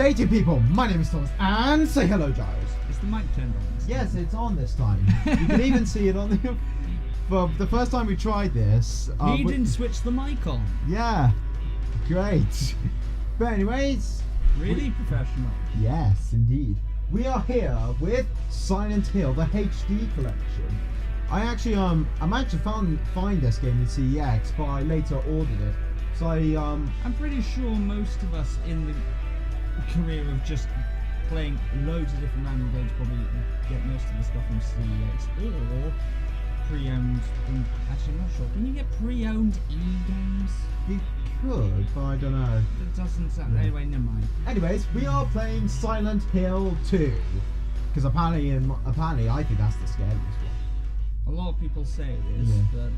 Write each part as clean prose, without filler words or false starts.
day to you people, my name is Thomas, and say hello Giles. Is the mic turned on? Yes, it's on this time. You can even see it on the... For the first time we tried this... He didn't switch the mic on. Yeah, great. But anyways... Really professional. Yes, indeed. We are here with Silent Hill, the HD collection. I actually managed to find this game in CEX, but I later ordered it. So I'm pretty sure most of us in the career of just playing loads of different random games probably get most of the stuff from CEX or pre-owned. Actually, I'm not sure. Can you get pre-owned E-games? You could, but I don't know. It doesn't sound... Anyway, never mind. Anyways, we are playing Silent Hill 2. Because apparently I think that's the scariest one. A lot of people say it is, but...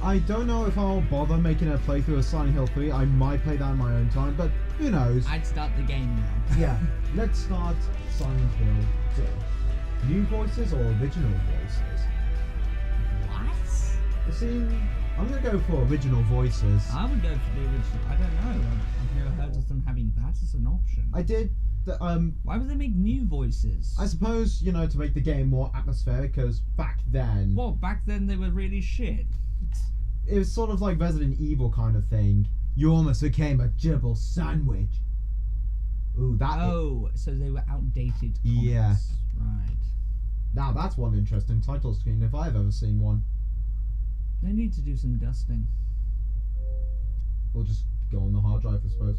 I don't know if I'll bother making a playthrough of Silent Hill 3. I might play that in my own time, but who knows. I'd start the game now. Yeah, let's start Silent Hill 2. New voices or original voices? What? You see, I'm going to go for original voices. I would go for the original. I don't know. I've never heard of them having that as an option. I did... Why would they make new voices? I suppose, you know, to make the game more atmospheric, because back then... Well, back then they were really shit. It was sort of like Resident Evil kind of thing. You almost became a gerbil sandwich. Ooh, that... Oh, so they were outdated comments. Yeah. Right. Now that's one interesting title screen if I've ever seen one. They need to do some dusting. We'll just go on the hard drive, I suppose.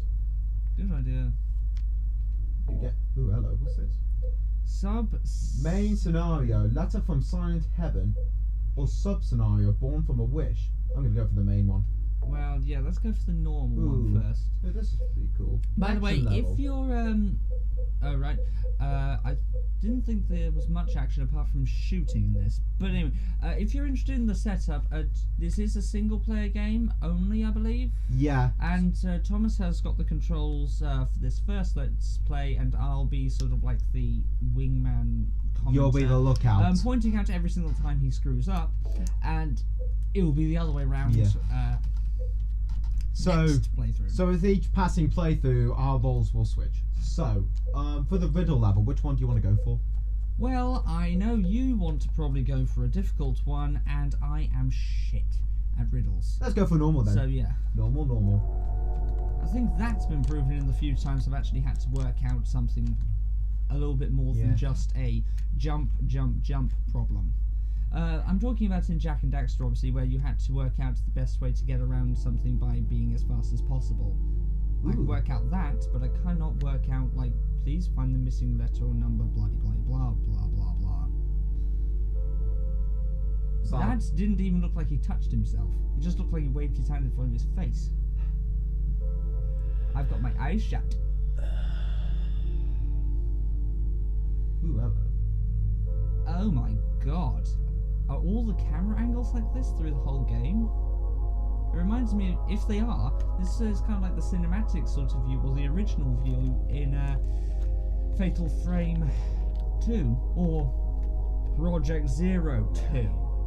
Good idea. You get... Ooh, hello, what's this? Main scenario, letter from Silent Heaven. Or sub-scenario, born from a wish. I'm going to go for the main one. Well, yeah, let's go for the normal one first. Yeah, this is pretty cool. By the way, if you're, oh, right, I didn't think there was much action apart from shooting in this. But anyway, if you're interested in the setup, this is a single-player game only, I believe. Yeah. And Thomas has got the controls for this first Let's Play, and I'll be sort of like the wingman commenter. You'll be the lookout. Pointing out every single time he screws up, and it will be the other way around. Yeah. Next playthrough. So with each passing playthrough, our roles will switch. So, for the riddle level, which one do you want to go for? Well, I know you want to probably go for a difficult one, and I am shit at riddles. Let's go for normal then. So yeah. Normal. I think that's been proven in the few times I've actually had to work out something a little bit more than just a jump problem. I'm talking about in Jak and Daxter, obviously, where you had to work out the best way to get around something by being as fast as possible. I can work out that, but I cannot work out, like, please find the missing letter or number, blah, blah, blah, blah, blah, blah. So that didn't even look like he touched himself. It just looked like he waved his hand in front of his face. I've got my eyes shut. Ooh, hello. Oh my god. Are all the camera angles like this through the whole game? It reminds me, if they are, this is kind of like the cinematic sort of view, or the original view in Fatal Frame 2, or Project Zero 2,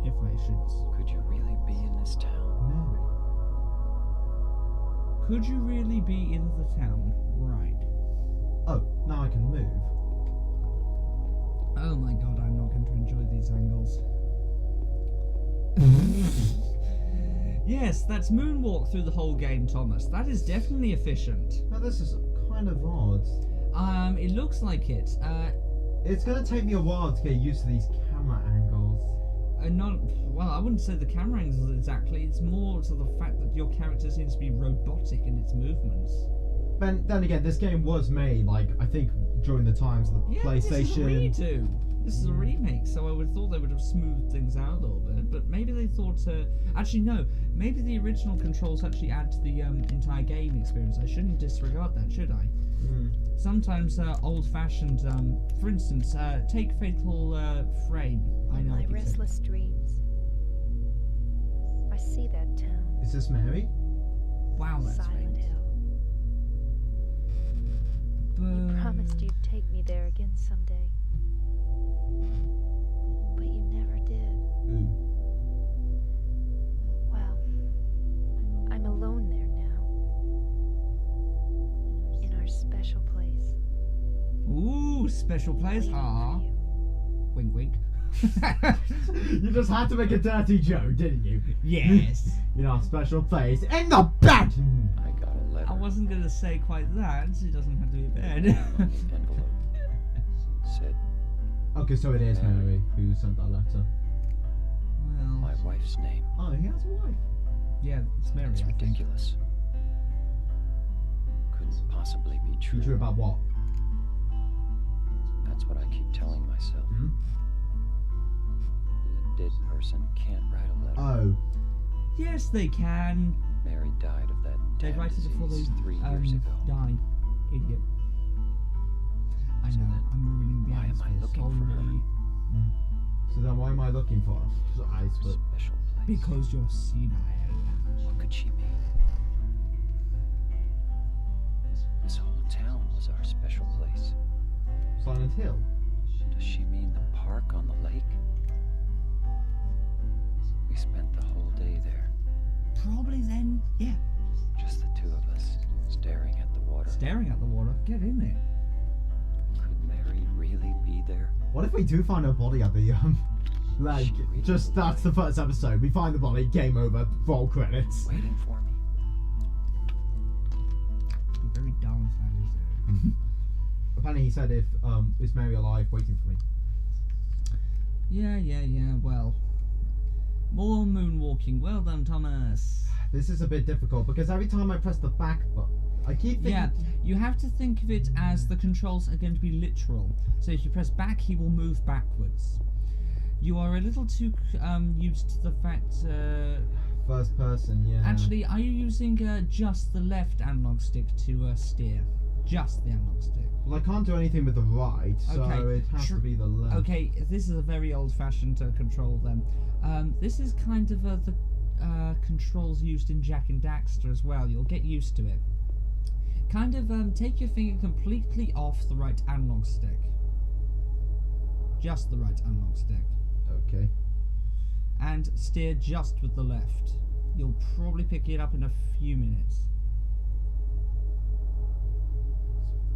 if I should. Could you really be in this town? Mary. Could you really be in the town? Right. Oh, now I can move. Oh my god, I'm not going to enjoy these angles. Yes, that's moonwalk through the whole game, Thomas. That is definitely efficient. Now this is kind of odd. It looks like it. It's going to take me a while to get used to these camera angles. Well, I wouldn't say the camera angles exactly. It's more to the fact that your character seems to be robotic in its movements. But then again, this game was made, like, I think during the times of the PlayStation. This is a remake, so I would have thought they would have smoothed things out a little bit, but maybe they thought actually no, maybe the original controls actually add to the entire game experience. I shouldn't disregard that, should I? Sometimes old-fashioned, for instance, take Fatal Frame. I know. My restless dreams. I see that town. Is this Mary? Wow, that's Silent great. Hill. You promised you'd take me there again someday. But you never did. Ooh. Well, I'm alone there now. In our special place. special place. Ah, wink, wink. You just had to make a dirty joke, didn't you? Yes. In our special place in the bed. I got a letter. I wasn't gonna say quite that. It doesn't have to be a bed. On the envelope. Said Okay, so it is Henry who sent that letter. my Well, wife's name. Oh, he has a wife. yeah, it's Mary. It's I think. ridiculous. Couldn't possibly be true. You true about what? That's what I keep telling myself. Hmm? A dead person can't write a letter. Oh, Yes, they can. Mary died of that They damn write it before they disease 3 years ago. die. Idiot. I So know. then, I'm ruining the why am I answer. looking for her? Sorry. so then why am I looking for her? Eyes, but Special place. Because you're senile. What could she mean? This whole town was our special place. Silent Hill. Does she mean the park on the lake? We spent the whole day there, Probably then. Yeah. just the two of us, staring at the water. Staring at the water. Get in there. Could Mary really be there? What if we do find her body at the like She really just that's the first episode. We find the body, game over, roll credits. Waiting for me? Be very dull if that is there. Apparently he said if is Mary alive waiting for me. Yeah. Well, more moonwalking. Well done, Thomas. This is a bit difficult because every time I press the back button, I keep thinking. Yeah, you have to think of it as the controls are going to be literal. So if you press back, he will move backwards. You are a little too used to the fact. First person, yeah. Actually, are you using just the left analog stick to steer? Just the analog stick. Well, I can't do anything with the right, so Okay, it has to be the left. Okay, this is a very old-fashioned control then. This is kind of the controls used in Jak and Daxter as well. You'll get used to it. Kind of take your finger completely off the right analog stick. Just the right analog stick. Okay. And steer just with the left. You'll probably pick it up in a few minutes.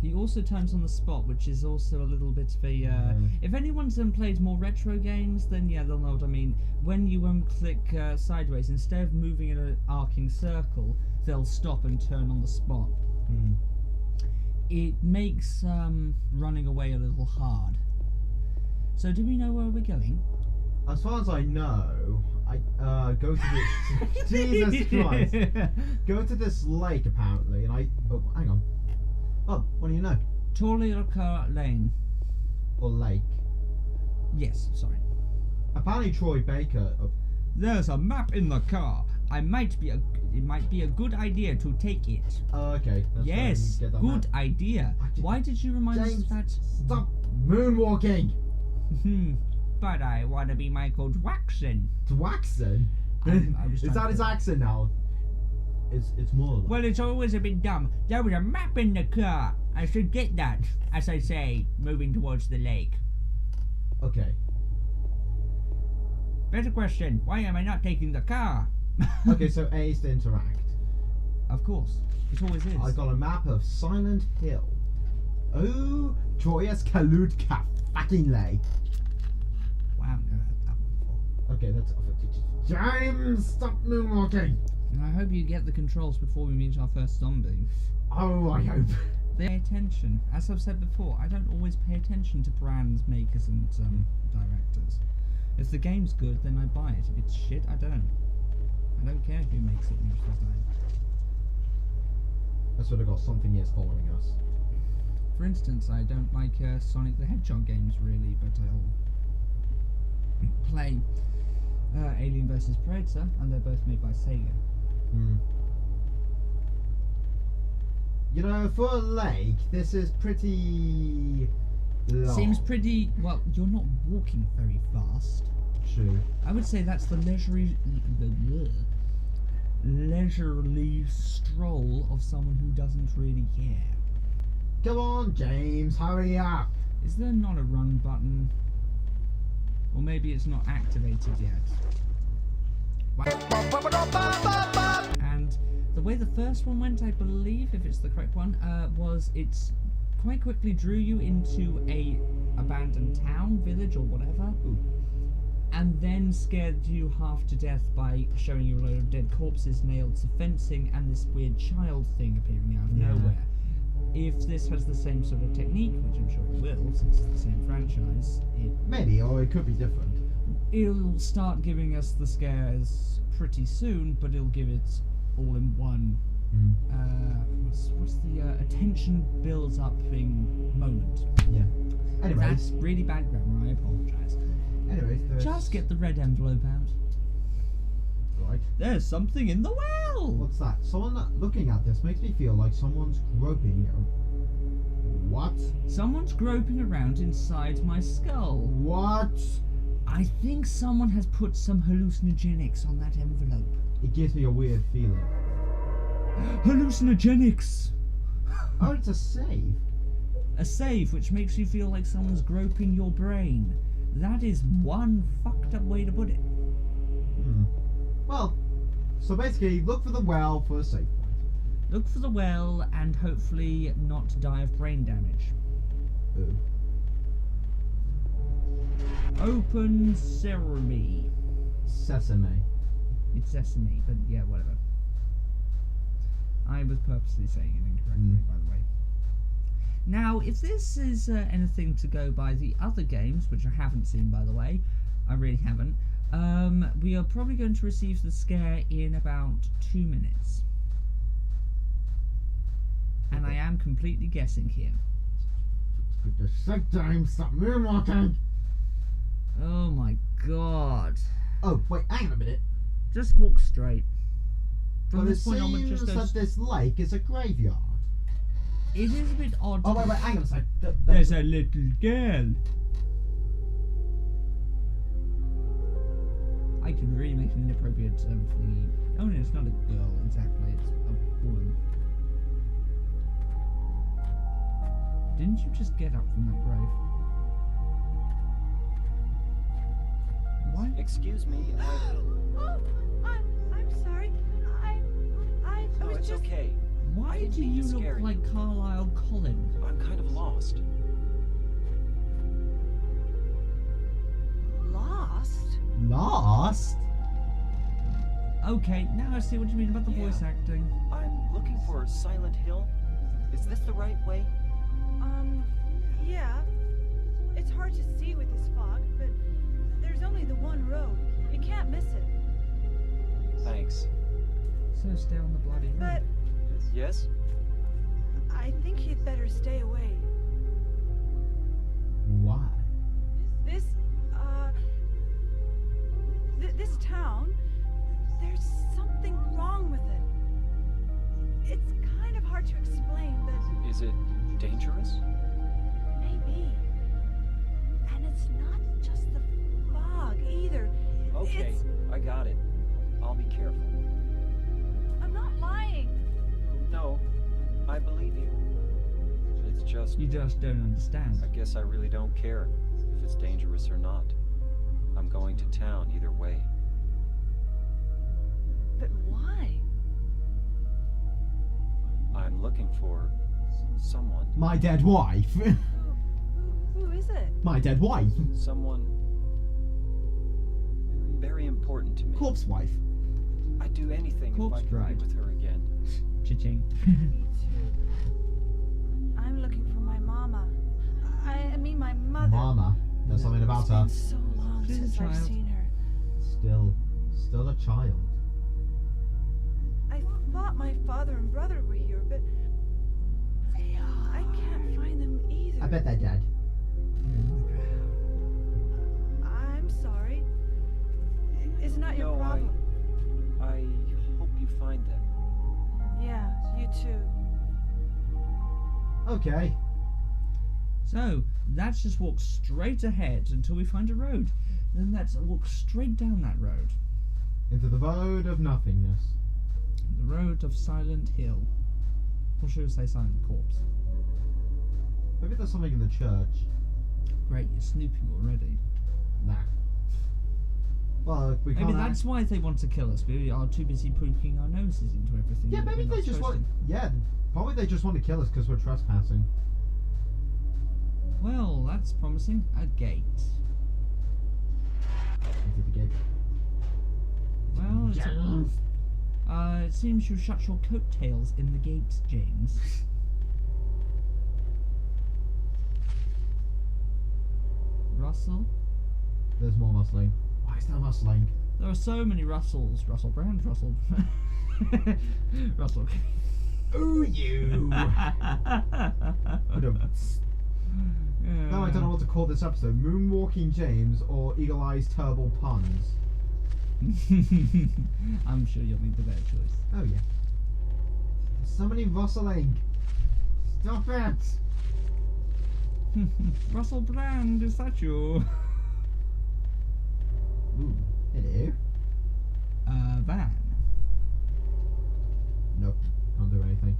He also turns on the spot, which is also a little bit of a... If anyone's played more retro games, then yeah, they'll know what I mean. When you click sideways, instead of moving in an arcing circle, they'll stop and turn on the spot. It makes running away a little hard. So do we know where we're going? As far as I know, I go to this. Jesus Christ! Go to this lake apparently, and I. Oh, hang on. Oh, what do you know? Torlica Lane. Or lake. Yes, sorry. Apparently, Troy Baker. There's a map in the car. It might be a good idea to take it. Okay. That's Yes, get that good map. idea. Why did you remind us James, of that? Stop moonwalking. But I want to be Michael Jackson. Dwaxon. I was Is trying that to- his accent now? It's more. Like, Well, it's always a bit dumb. There was a map in the car. I should get that, as I say, moving towards the lake. okay. Better question, why am I not taking the car? Okay, so A is to interact. Of course, it always is. I got a map of Silent Hill. Oh, Joyous Kalutka fucking lake. Wow, never heard that one before. Okay, that's James. Stop moonwalking. And I hope you get the controls before we meet our first zombie. Oh, I hope. Pay attention. As I've said before, I don't always pay attention to brands, makers, and directors. If the game's good, then I buy it. If it's shit, I don't. I don't care who makes it most of the time. I sort of got something is following us. For instance, I don't like Sonic the Hedgehog games really, but I'll play Alien vs Predator, and they're both made by Sega. You know, for a lake, this is pretty long. Seems pretty... Well, you're not walking very fast. True. I would say that's the leisurely stroll of someone who doesn't really care. Come on, James, hurry up. Is there not a run button? Or maybe it's not activated yet. And the way the first one went, I believe, if it's the correct one, was it's quite quickly drew you into a abandoned town, village, or whatever. Ooh. And then scared you half to death by showing you a load of dead corpses nailed to fencing and this weird child thing appearing out of nowhere. If this has the same sort of technique, which I'm sure it will, since it's the same franchise, Maybe, or it could be different. it'll start giving us the scares pretty soon, but it'll give it all in one. What's the attention builds up thing moment? Yeah. Anyways. That's really bad grammar, I apologise. Anyways, Just get the red envelope out. Right. There's something in the well! What's that? Someone looking at this makes me feel like someone's groping. What? Someone's groping around inside my skull. What? I think someone has put some hallucinogenics on that envelope. It gives me a weird feeling. Hallucinogenics! Oh, it's a save. A save which makes you feel like someone's groping your brain. That is one fucked up way to put it. Well, so basically, look for the well for a save point. Look for the well and hopefully not die of brain damage. Ooh. Open Sesame. Sesame. It's sesame, but yeah, whatever. I was purposely saying it incorrectly, by the way. Now, if this is anything to go by the other games, which I haven't seen, by the way, I really haven't, we are probably going to receive the scare in about 2 minutes. And I am completely guessing here. Put the sick time, stop moonwalking! Oh my god. Oh, wait, hang on a minute. Just walk straight. From But it this point onward, seems just go... that this lake is a graveyard. It is a bit odd. Oh, wait, hang on a sec. There's a little girl. I could really make an inappropriate thingy. Oh no, it's not a girl exactly, it's a woman. Didn't you just get up from that grave? Why? Excuse me. Oh, I'm sorry. I No, was it's just... okay. Why didn't do mean you to look scare you. like Carlisle Colin? I'm kind of lost. Lost? Lost? Okay, now I see what you mean about the Yeah. voice acting. I'm looking for Silent Hill. Is this the right way? Yeah. It's hard to see with this fog, but there's only the one road. You can't miss it. Thanks. So stay on the bloody road. But Yes? I think you'd better stay away. Why? This, this town, there's something wrong with it. It's kind of hard to explain, but Is it dangerous? maybe. And it's not just the fog either. Okay, It's... I got it. I'll be careful. I'm not lying. No, I believe you. It's just, You just don't understand. I guess I really don't care if it's dangerous or not. I'm going to town either way. But why? I'm looking for someone. My dead wife. Who is it? My dead wife. Someone very important to me. Corpse wife. I'd do anything Corpse if I could be bride. with her again. Cha-ching. Me too. I'm looking for my mama. I mean my mother. Mama. There's something about It's her. been so long She's a since I've child. seen her. Still a child. I thought my father and brother were here, but I can't find them either. I bet they're dead. I'm sorry. It's not your No, problem. I hope you find them. Yeah, you too. Okay. So, let's just walk straight ahead until we find a road. Then let's walk straight down that road. Into the road of nothingness. The road of Silent Hill. Or should we say Silent Corpse? Maybe there's something in the church. Great, you're snooping already. Nah. Well, we can't. Maybe that's why they want to kill us. We are too busy poking our noses into everything. Yeah, that maybe we're they not just supposed want. Yeah, probably they just want to kill us because we're trespassing. Well, that's promising. A gate. Into the gate. Well, it seems you shut your coattails in the gate, James. Russell? There's more rustling. Why is there rustling? There are so many Russells. Russell Brand, Russell. Russell. Ooh, you! No, I don't know what to call this episode. Moonwalking James or Eagle Eyes Terrible Puns. I'm sure you'll make the better choice. Oh, yeah. There's so many rustling. Stop it! Russell Brand, is that you? Ooh, hello. Van. Nope, can't do anything.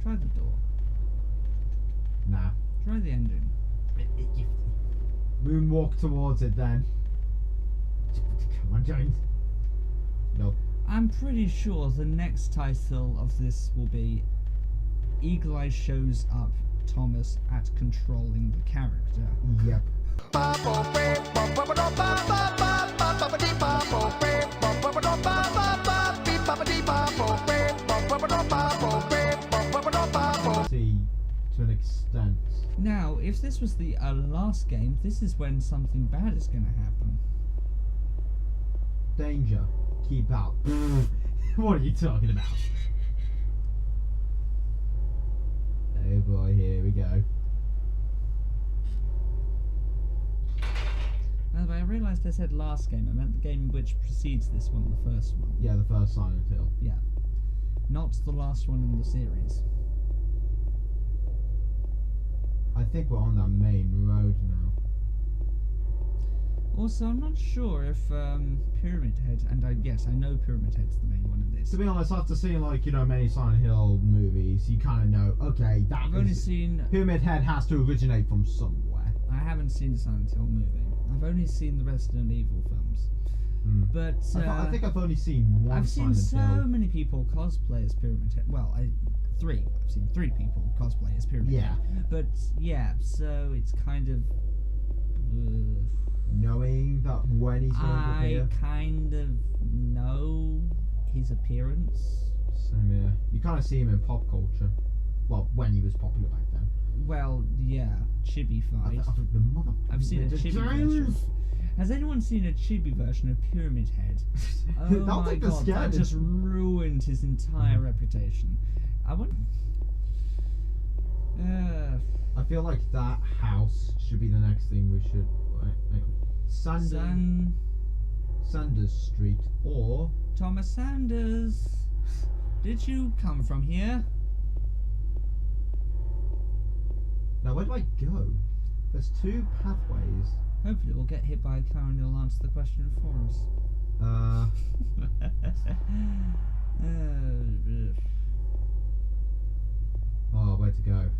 Try the door. Nah. Try the engine. Moonwalk towards it then. Come on, James. Nope. I'm pretty sure the next title of this will be Eagle Eye shows up Thomas at controlling the character. Yep. See, to an extent. Now, if this was the last game, this is when something bad is going to happen. Danger. Keep out. What are you talking about? Oh boy, here we go. But I realised I said last game. I meant the game which precedes this one, the first one. Yeah, the first Silent Hill. Yeah. Not the last one in the series. I think we're on that main road now. Also, I'm not sure if Pyramid Head, and I know Pyramid Head's the main one in this. To be honest, after seeing many Silent Hill movies, you kind of know, okay, I've only seen... Pyramid Head has to originate from somewhere. I haven't seen the Silent Hill movie. I've only seen the Resident Evil films. But I think I've only seen one. I've seen Silent Hill. so many people cosplay as Pyramid Head. Well, I've seen 3 people cosplay as Pyramid Head. But yeah, so it's kind of knowing that when he's going to appear. I kind of know his appearance. Same here. You kind of see him in pop culture. Well, when he was popular back then. Well, yeah, chibi fight. I've seen a chibi version. Has anyone seen a chibi version of Pyramid Head? Oh my god, that just ruined his entire reputation. I feel like that house should be the next thing we should... Hang on. Sanders Street or... Thomas Sanders, did you come from here? Now, where do I go? There's 2 pathways. Hopefully we'll get hit by a car and you'll answer the question for us. Oh, where to go?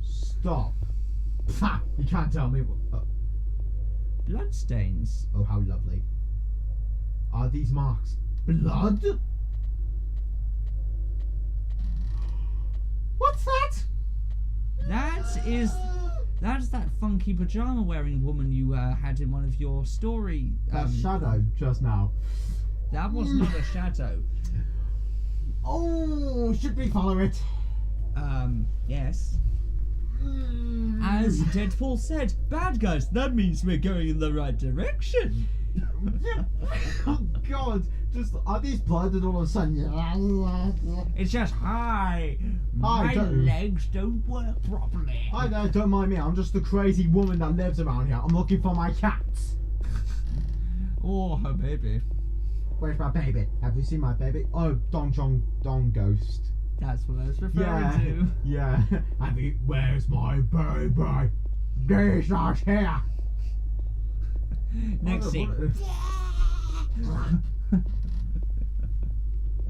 Stop! Ha! You can't tell me what... Bloodstains. Oh, how lovely. Are these marks blood? What's that? That's that funky pajama wearing woman you had in one of your story. That shadow just now. That was not a shadow. Oh, should we follow it? Yes. As Deadpool said, bad guys, that means we're going in the right direction. Oh god, just are these blood and all of a sudden it's just my legs don't work properly. Hi there, don't mind me, I'm just the crazy woman that lives around here. I'm looking for my cats. Oh, her baby. Where's my baby? Have you seen my baby? Oh, Don Ghost. That's what I was referring to. Yeah. Where's my baby? He's not here. Next scene.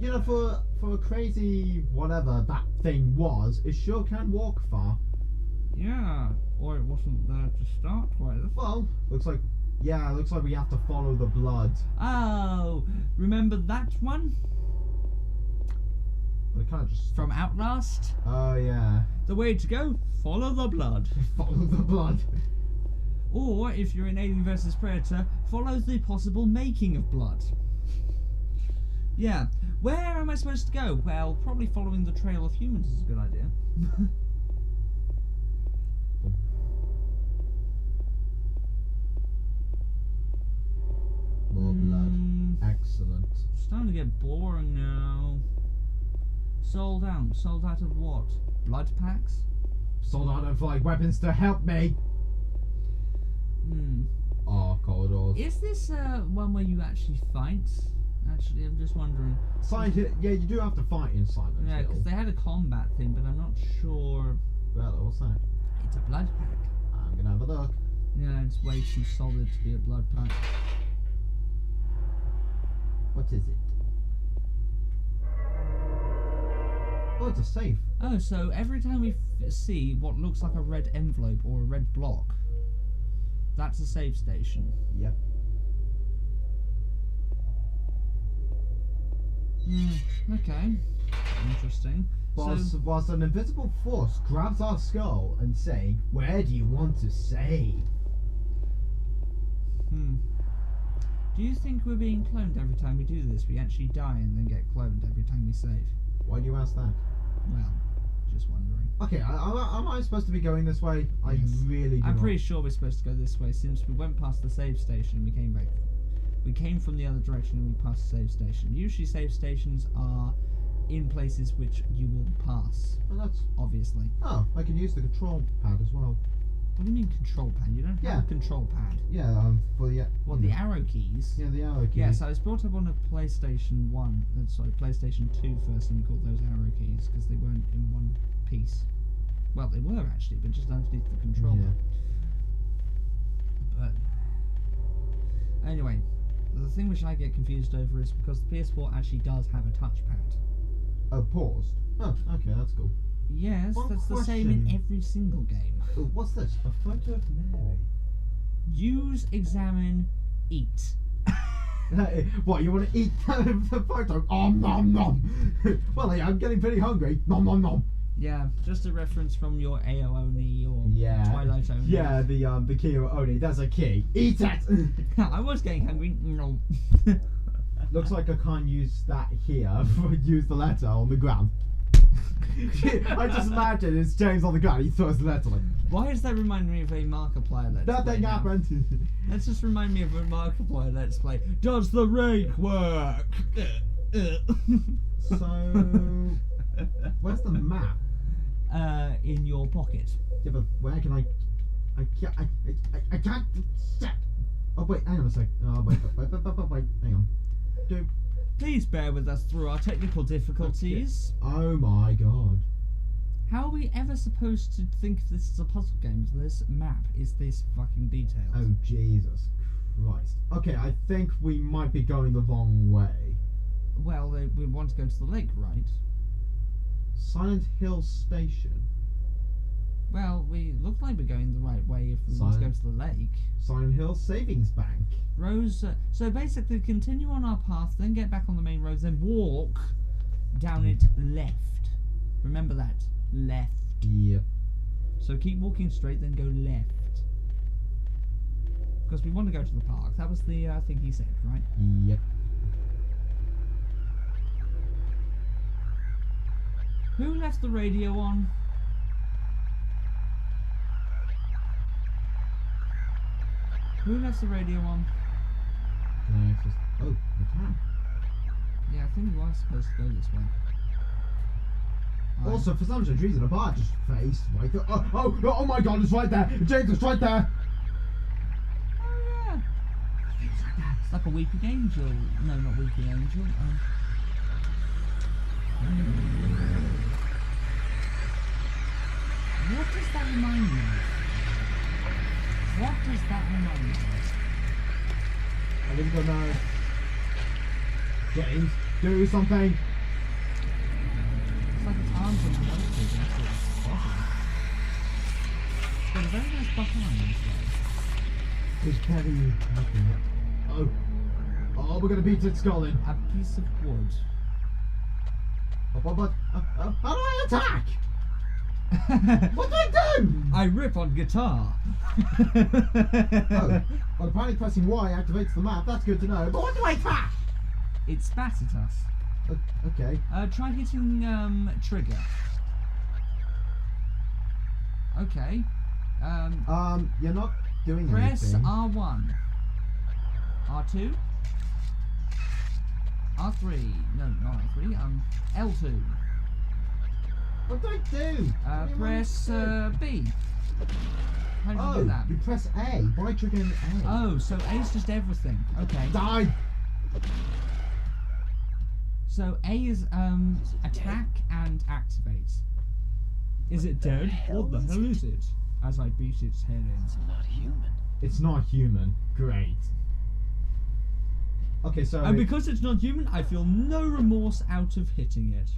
You know, for a crazy whatever that thing was, it sure can walk far. Yeah, or it wasn't there to start with. Well, looks like we have to follow the blood. Oh, remember that one? But it kind of just... From Outlast? Oh, yeah. The way to go, follow the blood. Follow the blood. Or, if you're in Alien vs Predator, follow the possible making of blood. Yeah. Where am I supposed to go? Well, probably following the trail of humans is a good idea. More blood. Excellent. It's starting to get boring now. Sold out. Sold out of what? Blood packs? Sold out of like weapons to help me. Oh, corridors. Is this one where you actually fight? Actually, I'm just wondering. Silent Hill, yeah, you do have to fight in Silent Yeah, Hill. because they had a combat thing, but I'm not sure. Well, what's that? It's a blood pack. I'm gonna have a look. Yeah, it's way too solid to be a blood pack. What is it? Oh, it's a safe. Oh, so every time we see what looks like a red envelope or a red block, that's a save station. Yep. Okay. Interesting. Whilst an invisible force grabs our skull and saying, "Where do you want to save?" Do you think we're being cloned every time we do this? We actually die and then get cloned every time we save? Why do you ask that? Well, just wondering. Okay, am I supposed to be going this way? Yes. I really do I'm not. pretty sure we're supposed to go this way since we went past the save station and we came back. We came from the other direction and we passed the save station. Usually save stations are in places which you will pass, Oh, that's... obviously. Oh, I can use the control pad as well. What do you mean control pad? You don't have a control pad. Yeah, for the... What, the arrow keys? Yeah, the arrow keys. Yeah, so I was brought up on a PlayStation 1, sorry, PlayStation 2 first, and we called those arrow keys because they weren't in one piece. Well, they were actually, but just underneath the controller. Yeah. But anyway, the thing which I get confused over is because the PS4 actually does have a touchpad. Oh, paused. Oh, okay, that's cool. Yes, One that's the same in question. every single game. Oh, what's this? A photo of Mary. Use, examine, eat. What, you want to eat the photo? Oh, nom nom. Well, yeah, I'm getting pretty hungry. Nom nom nom. Yeah, just a reference from your AO Oni or Twilight Oni. Yeah, the key Oni. That's a key. Eat it. I was getting hungry. No. Looks like I can't use that here. Use the letter on the ground. I just imagine it's James on the ground. He throws the letter like. Why does that remind me of a Markiplier Let's Play? Nothing now? happened. Let's just remind me of a Markiplier Let's Play. Does the rake work? So, where's the map? In your pocket. Yeah, but where can I can't. Oh wait, hang on a sec. Oh wait, hang on. Please bear with us through our technical difficulties. Oh my god. How are we ever supposed to think this is a puzzle game if this map is this fucking detailed? Oh Jesus Christ. Okay, I think we might be going the wrong way. Well, we want to go to the lake, right? Silent Hill Station. Well, we look like we're going the right way if we want to go to the lake. Silent Hill Savings Bank. Rose, so basically continue on our path, then get back on the main road, then walk down it left. Remember that. Left. Yep. So keep walking straight, then go left. Because we want to go to the park. That was the thing he said, right? Yep. Who left the radio on? Who left the radio on? Can I access? Oh, we can. Yeah, I think we are supposed to go this way. Also, for some strange reason, a bar just faced right there. Oh my god, it's right there! James, it's right there! Oh yeah. It's right there. It's like a weeping angel. No, not weeping angel. What does that remind me of? What does that remind me of? I didn't go know. James, do something! It's like its arms are melted into its body. It's got a very nice behind this way. It's heavy. Oh, we're gonna beat its skull in. A piece of wood. But how do I attack? What do I do? I rip on guitar. Oh, well, apparently pressing Y activates the map. That's good to know. But what do I attack? It spat at us. Okay. Try hitting trigger. Okay. You're not doing Press anything. R1. R2. R3. No, not R3. L2. What do I do? Press B. How do you do that? You press A by triggering A. Oh, so A's just everything. Okay. Die! So A is attack and activate. Is it dead? What the hell is it? As I beat its head in. It's not human. It's not human. Great. Okay, so... And because it's not human, I feel no remorse out of hitting it.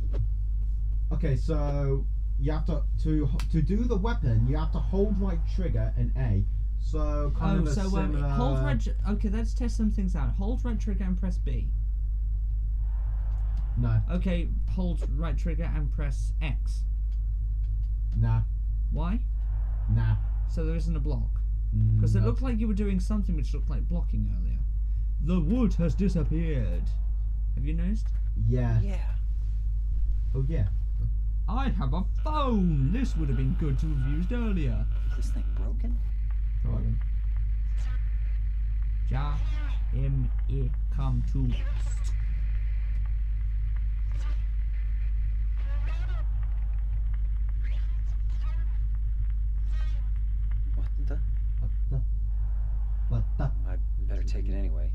Okay, so you have to do the weapon. You have to hold right trigger and A. So kind of a similar. Hold right. Okay, let's test some things out. Hold right trigger and press B. No. Okay, hold right trigger and press X. Nah. Why? Nah. So there isn't a block. Because it looked like you were doing something which looked like blocking earlier. The wood has disappeared. Have you noticed? Yeah. Yeah. Oh yeah. I have a phone! This would have been good to have used earlier. Is this thing broken? Probably. Ja, M-E, come to. What the? I better take it anyway.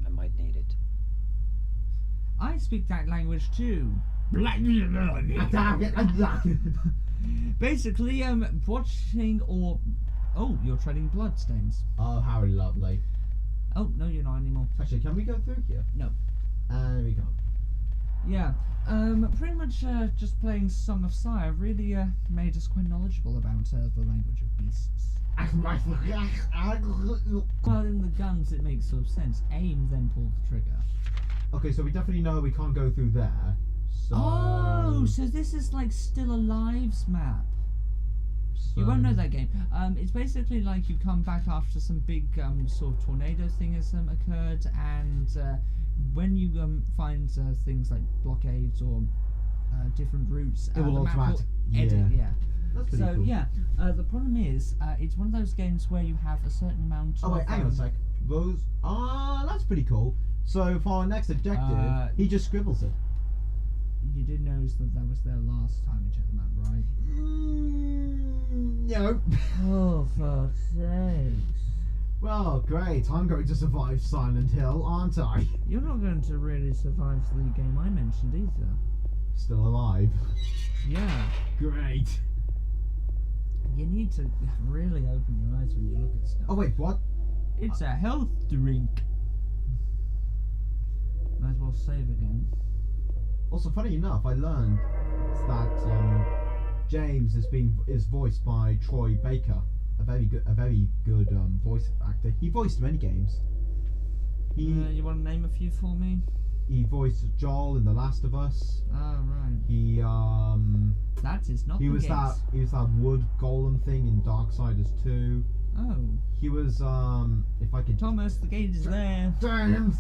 I might need it. I speak that language too. Basically, watching or... Oh, you're treading bloodstains. Oh, how lovely. Oh, no, you're not anymore. Actually, can we go through here? No. There we go. Yeah, pretty much just playing Song of Sire really made us quite knowledgeable about the language of beasts. Well, in the guns it makes sort of sense. Aim, then pull the trigger. Okay, so we definitely know we can't go through there. So... Oh, so this is like Still Alive's map. You won't know that game. It's basically like you come back after some big sort of tornado thing has occurred, and when you find things like blockades or different routes, it will the map automatically edit. Yeah. That's pretty So cool. yeah, the problem is it's one of those games where you have a certain amount. Oh wait, hang on a sec. Those. That's pretty cool. So for our next objective, he just scribbles it. You did notice that was there last time you checked the map, right? No. Oh, for sakes. Well, great. I'm going to survive Silent Hill, aren't I? You're not going to really survive the game I mentioned either. Still alive. Yeah. Great. You need to really open your eyes when you look at stuff. Oh wait, what? It's a health drink. Might as well save again. Also, funny enough, I learned that James is voiced by Troy Baker, a very good voice actor. He voiced many games. You want to name a few for me? He voiced Joel in The Last of Us. Oh right. He That is not. he the was case. that wood golem thing in Darksiders 2. Oh. He was if I could. Thomas, the gate is there. James.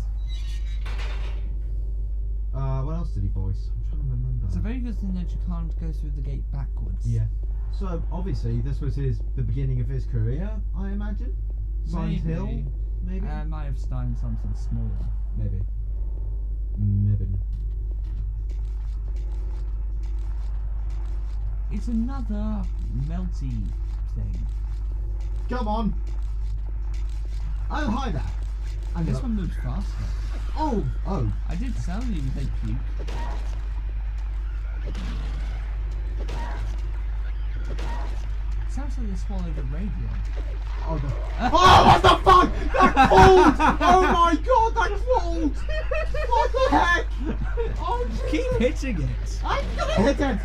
What else did he voice? I'm trying to remember. It's a very good thing that you can't go through the gate backwards. Yeah. So obviously this was the beginning of his career, I imagine. Silent Hill, maybe. Might have started something smaller. Maybe. It's another melty thing. Come on. Oh, hi there. I'm This gonna- one moves faster. Oh. I did tell you they puke. Sounds like they swallowed a radio. Oh, what the fuck? That fold! Oh my god, that fold! What the heck? Oh, Keep Jesus. hitting it. I'm gonna hit it!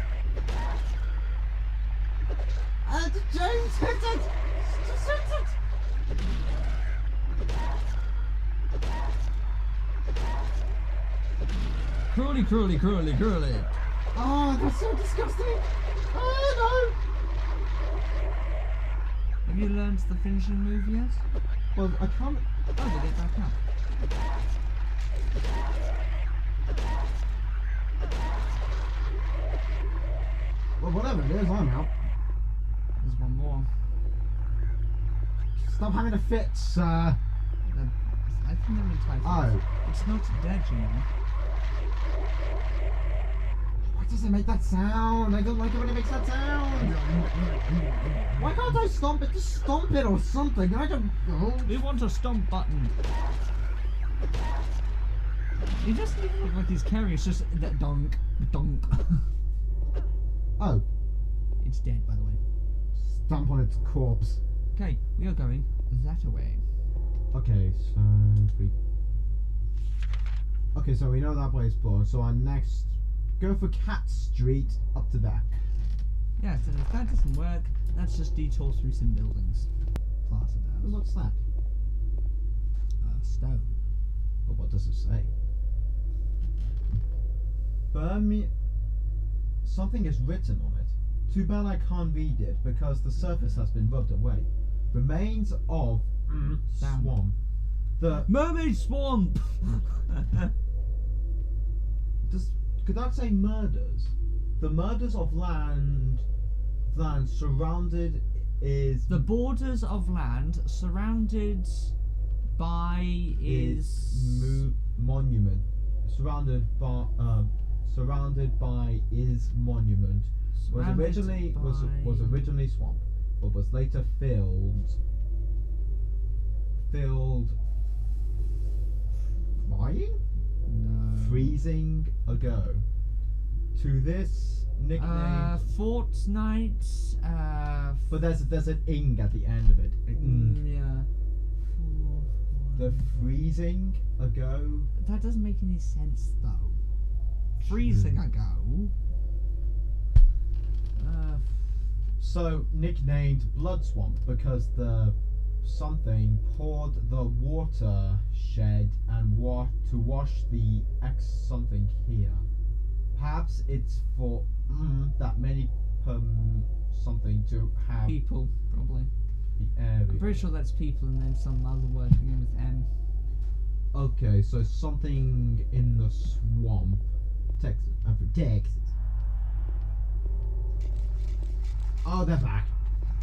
James, hit it! Just hit it! Cruelly. Oh, that's so disgusting! Oh Have you learned the finishing move yet? no! Well, I can't. Oh, they get back up. Well, whatever it is, I'm out. There's one more. Stop having a fit, sir. I think they're entitled. Oh. It's not dead, you know. Why does it make that sound? I don't like it when it makes that sound. Why can't I stomp it? Just stomp it or something. I don't know. We want a stomp button. He doesn't even look like he's carrying. It's just that donk, donk. Oh, It's dead, by the way. stomp on its corpse. Okay, we are going that away. Okay, so we. Okay, so we know that way is explored. So our next, go for Cat Street up to there. Yes, and if that doesn't work, let's just detour through some buildings. Plaza down. What's that? Stone. Well, what does it say? Something is written on it. Too bad I can't read it because the surface has been rubbed away. Remains of swamp. The Mermaid swamp. could that say murders? The murders of land surrounded is The borders of land surrounded by monument. Surrounded by is monument. Was originally swamp, but was later filled freezing ago. To this nickname Fortnite but there's an ing at the end of it. yeah. The freezing ago. That doesn't make any sense though. Freezing ago. So nicknamed Blood Swamp because the something poured the water shed and to wash the X something here. Perhaps it's for that many something to have People, probably. the area. I'm pretty sure that's people and then some other word beginning with M. Okay, so something in the swamp. Texas. I'm from Texas. Oh, they're back.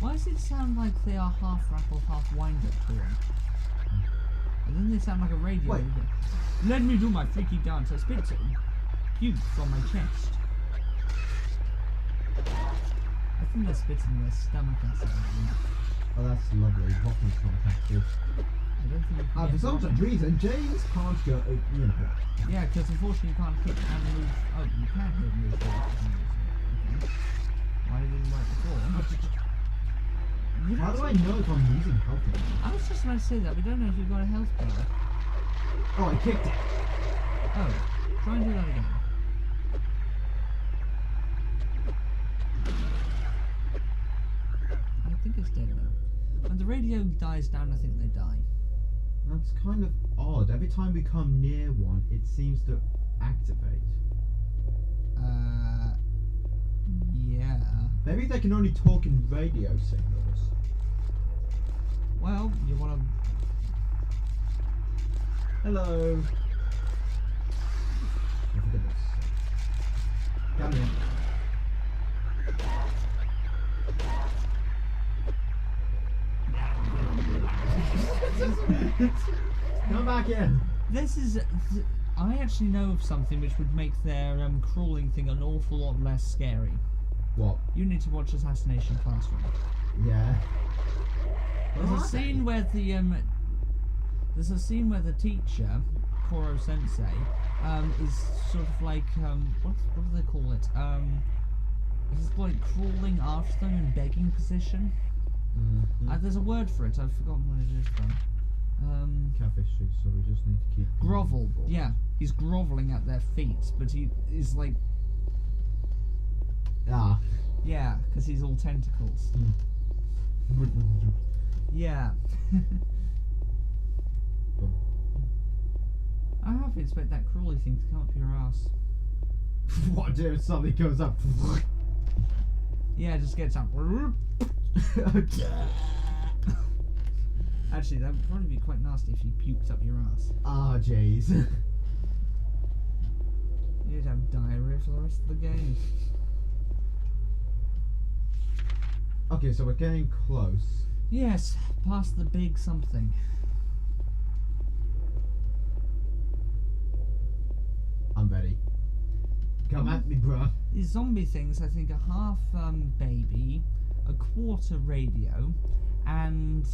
Why does it sound like they are half rattle, half wind-up horn? And then they sound like a radio. Wait. Let me do my freaky dance. I spit cubes from my chest. I think they're spitting their stomach acid. Oh, that's lovely. Rocking stomach acid. I don't think you can For get some rocking. reason, James can't go. Yeah, because unfortunately you can't hit and move. Oh, you can hit and move forward for some reason. Okay. Why didn't it work before? How do I know if I'm using health? I was just about to say that. We don't know if you've got a health bar. Oh, I kicked it. Oh, try and do that again. I think it's dead now. When the radio dies down, I think they die. That's kind of odd. Every time we come near one, it seems to activate. Yeah. Maybe they can only talk in radio signals. Well, you want to... Hello. Oh, for goodness sake. Come in. Come back in. This is... I actually know of something which would make their crawling thing an awful lot less scary. What? You need to watch Assassination Classroom. Yeah. There's a scene where the teacher, Koro Sensei, is sort of like what do they call it? He's like crawling after them in begging position. Mm-hmm. There's a word for it. I've forgotten what it is though. Cafe Street, so we just need to keep Grovel. Yeah, he's groveling at their feet, but he is like, yeah, because he's all tentacles. Yeah. I half expect that crawly thing to come up your ass. What if something goes up? Yeah, it just gets up. Actually, that would probably be quite nasty if you puked up your ass. Ah, jeez. You'd have diarrhea for the rest of the game. Okay, so we're getting close. Yes, past the big something. I'm ready. Come at me, bruh. These zombie things, I think, are half baby, a quarter radio, and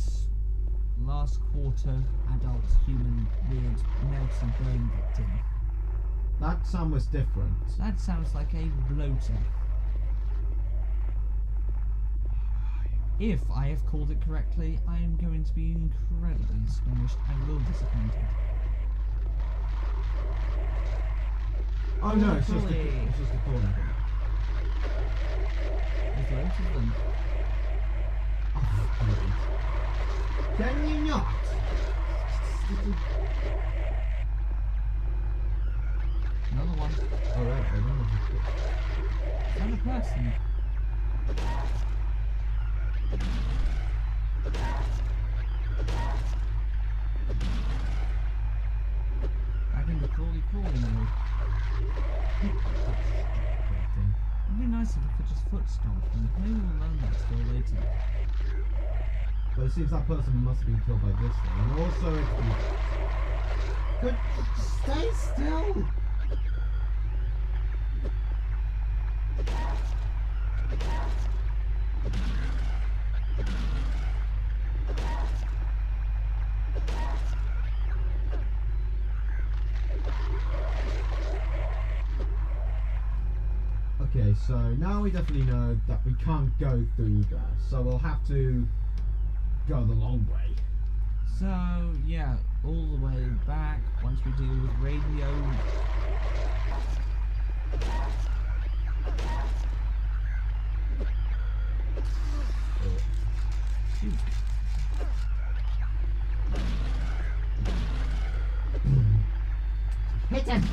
last quarter adult human weird melting brain victim. That sound was different. That sounds like a bloater. If I have called it correctly, I am going to be incredibly astonished and a little disappointed. Oh no, it's just Holy. it's just a corner. There's loads of them. Oh, please. Can you not? Another one. Alright, I don't know. Another person. Back in the crawly mode. It'd be nice if we could just foot stomp and maybe we'll learn that skill later. But it seems that person must have been killed by this thing. And also, it's could stay still. Okay, so now we definitely know that we can't go through there, so we'll have to go the long way. So, yeah, all the way back, once we deal with radio. Shoot. Hit him!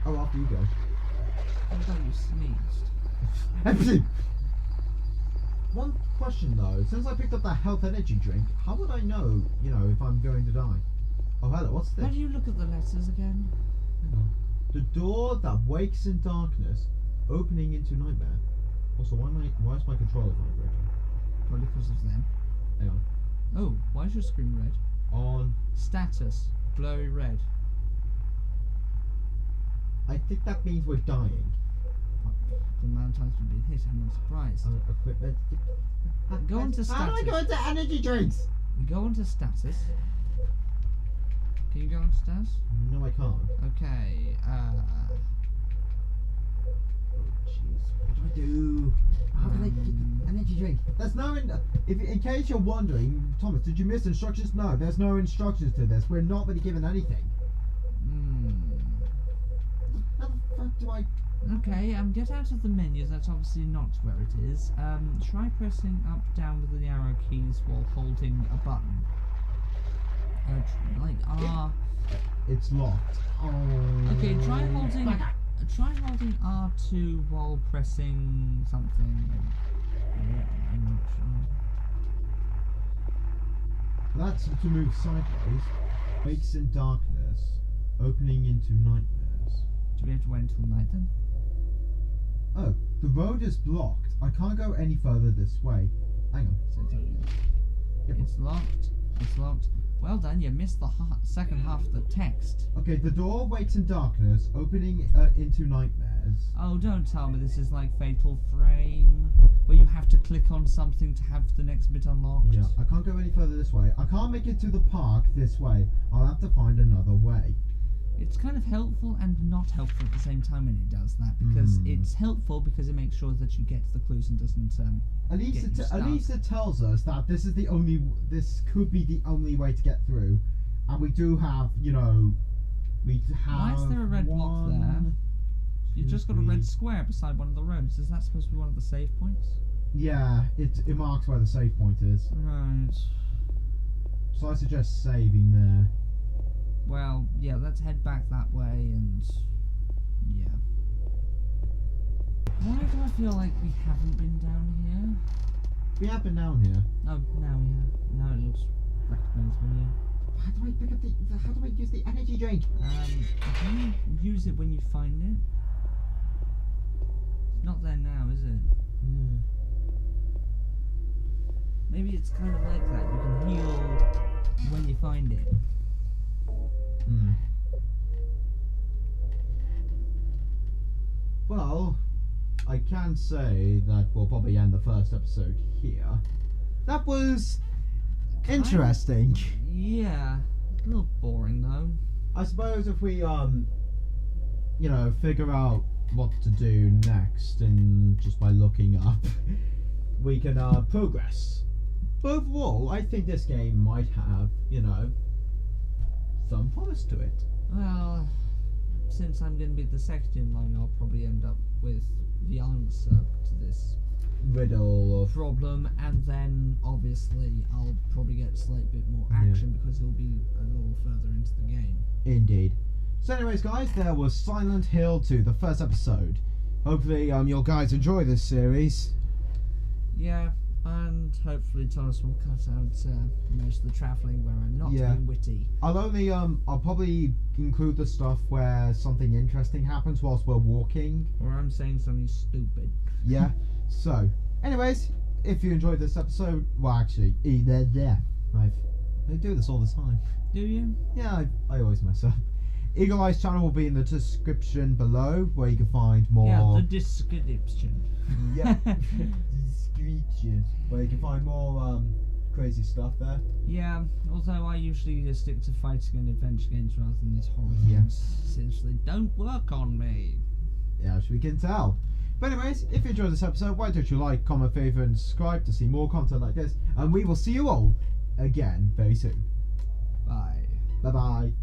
Oh, off you go. I thought you sneezed. One question though, since I picked up that health energy drink, how would I know, if I'm going to die? Oh, hello, what's this? How do you look at the letters again? Hang on. The door that wakes in darkness, opening into nightmare. Also, why is my controller vibrating? Probably because of them. Hang on. Oh, why is your screen red? On. Status, blurry red. I think that means we're dying. The amount of times we've been hit, I'm not surprised. Equipment. Go on to How do I status. go into energy drinks? Go on to status. Can you go on to status? No, I can't. Okay, Oh, jeez. What do I do? How do I get the energy drink? There's no in case you're wondering, Thomas, did you miss instructions? No, there's no instructions to this. We're not really given anything. How the fuck do I? Okay, get out of the menus, that's obviously not where it is. Try pressing up, down with the arrow keys while holding a button. Like R. It's locked. Oh. Okay, try holding R2 while pressing something. I'm not sure. That's to move sideways. Wakes in darkness, opening into nightmares. Do we have to wait until night then? Oh, the road is blocked. I can't go any further this way. Hang on. So Yep. it's locked. It's locked. Well done, you missed the second half of the text. Okay, the door wakes in darkness, opening into nightmares. Oh, don't tell me this is like Fatal Frame, where you have to click on something to have the next bit unlocked. Yeah, I can't go any further this way. I can't make it to the park this way. I'll have to find another way. It's kind of helpful and not helpful at the same time when it does that, because it's helpful because it makes sure that you get to the clues and doesn't At least get you at least stuck. it tells us that this could be the only way to get through, and we do have, we have. Why is there a red block there? one, You've two, just got a three. red square beside one of the roads. Is that supposed to be one of the save points? Yeah, it marks where the save point is. Right. So I suggest saving there. Well, yeah, let's head back that way and yeah. Why do I feel like we haven't been down here? We have been down here. Oh, now we have. Now it looks recognizable, yeah. How do I pick up how do I use the energy drink? Can you use it when you find it? It's not there now, is it? Yeah. Maybe it's kind of like that. You can heal when you find it. Hmm. Well, I can say that we'll probably end the first episode here. That was interesting. Yeah, a little boring though. I suppose if we you know, figure out what to do next, and just by looking up, we can progress. But overall, I think this game might have, you know, some promise to it. Well, since I'm going to be the second in line, I'll probably end up with the answer to this Riddle of problem, and then obviously I'll probably get a slight bit more action because it'll be a little further into the game. Indeed. So anyways guys, there was Silent Hill 2, the first episode. Hopefully you guys enjoy this series. Yeah, and hopefully Thomas will cut out most of the travelling where I'm not being witty. I'll probably include the stuff where something interesting happens whilst we're walking. Or I'm saying something stupid. Yeah. So, anyways, if you enjoyed this episode, well actually, I do this all the time. Do you? Yeah, I always mess up. Eagle Eye's channel will be in the description below, where you can find more. Yeah, the description. Yeah, description, where you can find more crazy stuff there. Yeah, although I usually just stick to fighting and adventure games rather than these horror games, since they don't work on me. Yeah, as we can tell. But anyways, if you enjoyed this episode, why don't you like, comment, favourite and subscribe to see more content like this, and we will see you all again very soon. Bye. Bye bye.